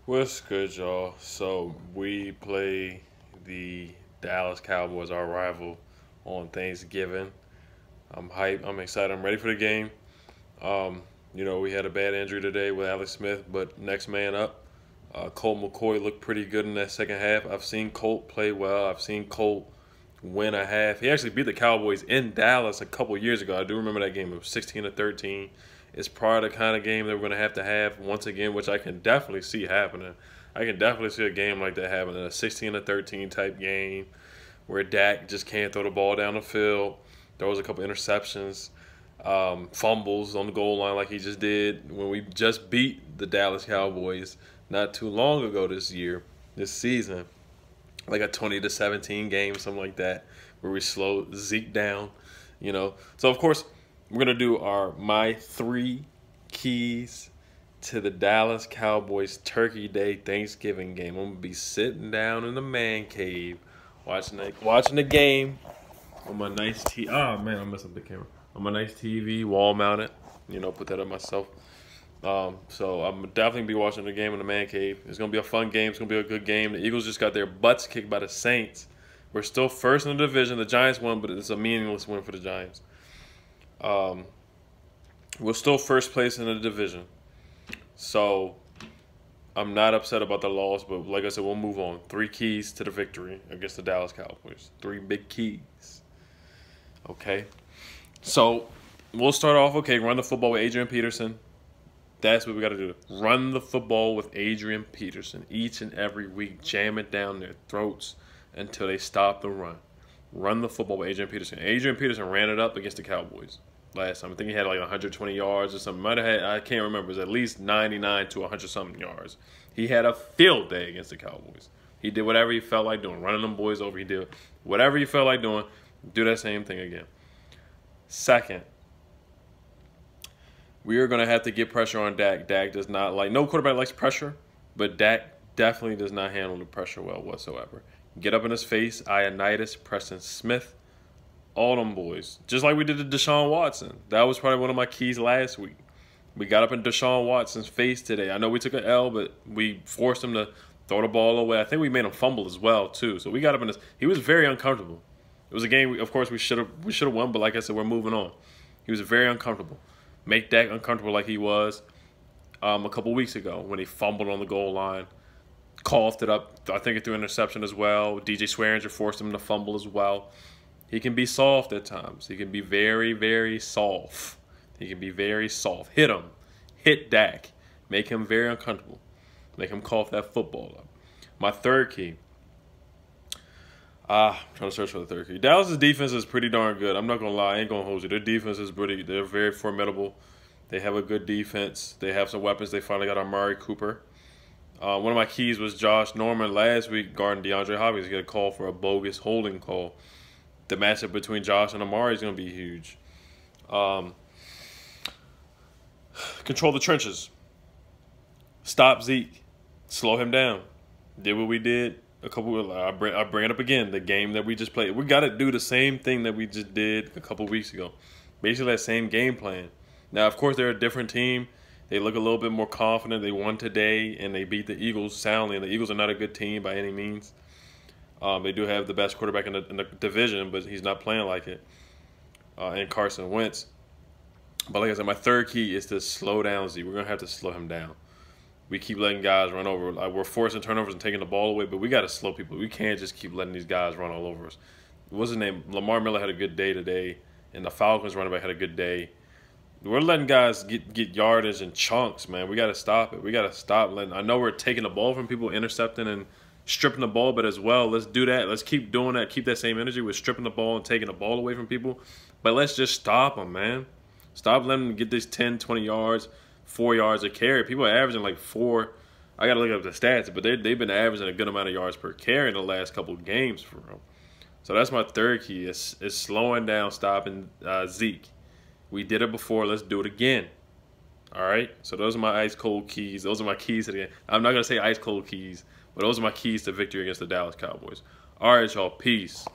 What's good, y'all? So we play the Dallas Cowboys, our rival, on Thanksgiving. I'm hyped. I'm excited. I'm ready for the game. We had a bad injury today with Alex Smith, but next man up. Colt McCoy looked pretty good in that second half. I've seen Colt play well. I've seen Colt win a half. He actually beat the Cowboys in Dallas a couple years ago. I do remember that game. It was 16-13. It's probably the kind of game that we're going to have once again, which I can definitely see happening. I can definitely see a game like that happening, a 16-13 type game where Dak just can't throw the ball down the field, throws a couple interceptions, fumbles on the goal line like he just did when we just beat the Dallas Cowboys not too long ago this season, like a 20-17 game, something like that, where we slow Zeke down, So of course we're gonna do my three keys to the Dallas Cowboys Turkey Day Thanksgiving game. I'm gonna be sitting down in the man cave, watching the game on my nice TV. Oh man, I messed up the camera. On my nice TV, wall mounted. Put that up myself. So I'm definitely be watching the game in the man cave. It's gonna be a fun game. It's gonna be a good game. The Eagles just got their butts kicked by the Saints. We're still first in the division. The Giants won, but it's a meaningless win for the Giants. We're still first place in the division. So I'm not upset about the loss, but like I said, we'll move on. 3 keys to the victory against the Dallas Cowboys. 3 big keys. Okay. So we'll start off, run the football with Adrian Peterson. That's what we got to do. Run the football with Adrian Peterson each and every week. Jam it down their throats until they stop the run. Run the football with Adrian Peterson. Adrian Peterson ran it up against the Cowboys last time. I think he had like 120 yards or something. Might have had, I can't remember. It was at least 99 to 100-something yards. He had a field day against the Cowboys. He did whatever he felt like doing. Running them boys over, he did whatever he felt like doing. Do that same thing again. Second, we are going to have to get pressure on Dak. Dak does not like, no quarterback likes pressure, but Dak definitely does not handle the pressure well whatsoever. Get up in his face, Ioannidis, Preston Smith, all them boys. Just like we did to Deshaun Watson. That was probably one of my keys last week. We got up in Deshaun Watson's face today. I know we took an L, but we forced him to throw the ball away. I think we made him fumble as well, too. So we got up in his – he was very uncomfortable. It was a game, of course, we should have won, but like I said, we're moving on. He was very uncomfortable. Make Dak uncomfortable like he was a couple weeks ago when he fumbled on the goal line, coughed it up. I think it threw an interception as well. DJ Swearinger forced him to fumble as well. He can be soft at times. He can be very, very soft. He can be very soft. Hit him. Hit Dak. Make him very uncomfortable. Make him cough that football up. My third key. I'm trying to search for the third key. Dallas' defense is pretty darn good. I'm not going to lie. I ain't going to hold you. Their defense is they're very formidable. They have a good defense. They have some weapons. They finally got Amari Cooper. One of my keys was Josh Norman last week guarding DeAndre Hopkins. He got a call for a bogus holding call. The matchup between Josh and Amari is going to be huge. Control the trenches. Stop Zeke. Slow him down. Did what we did I bring it up again. The game that we just played. We got to do the same thing that we just did a couple weeks ago. Basically that same game plan. Now, of course, they're a different team. They look a little bit more confident. They won today, and they beat the Eagles soundly. And the Eagles are not a good team by any means. They do have the best quarterback in the division, but he's not playing like it. And Carson Wentz. But like I said, my third key is to slow down Zeke. We're going to have to slow him down. We keep letting guys run over. Like, we're forcing turnovers and taking the ball away, but we got to slow people. We can't just keep letting these guys run all over us. What's his name? Lamar Miller had a good day today, and the Falcons running back had a good day. We're letting guys get yardage in chunks, man. We got to stop it. We got to stop letting – I know we're taking the ball from people, intercepting and stripping the ball, but as well, let's do that. Let's keep doing that. Keep that same energy with stripping the ball and taking the ball away from people. But let's just stop them, man. Stop letting them get these 10, 20 yards, 4 yards a carry. People are averaging like 4. I got to look up the stats, but they've been averaging a good amount of yards per carry in the last couple of games for them. So that's my third key is slowing down, stopping Zeke. We did it before. Let's do it again. All right? So those are my ice-cold keys. Those are my keys to the game. I'm not going to say ice-cold keys, but those are my keys to victory against the Dallas Cowboys. All right, y'all. Peace.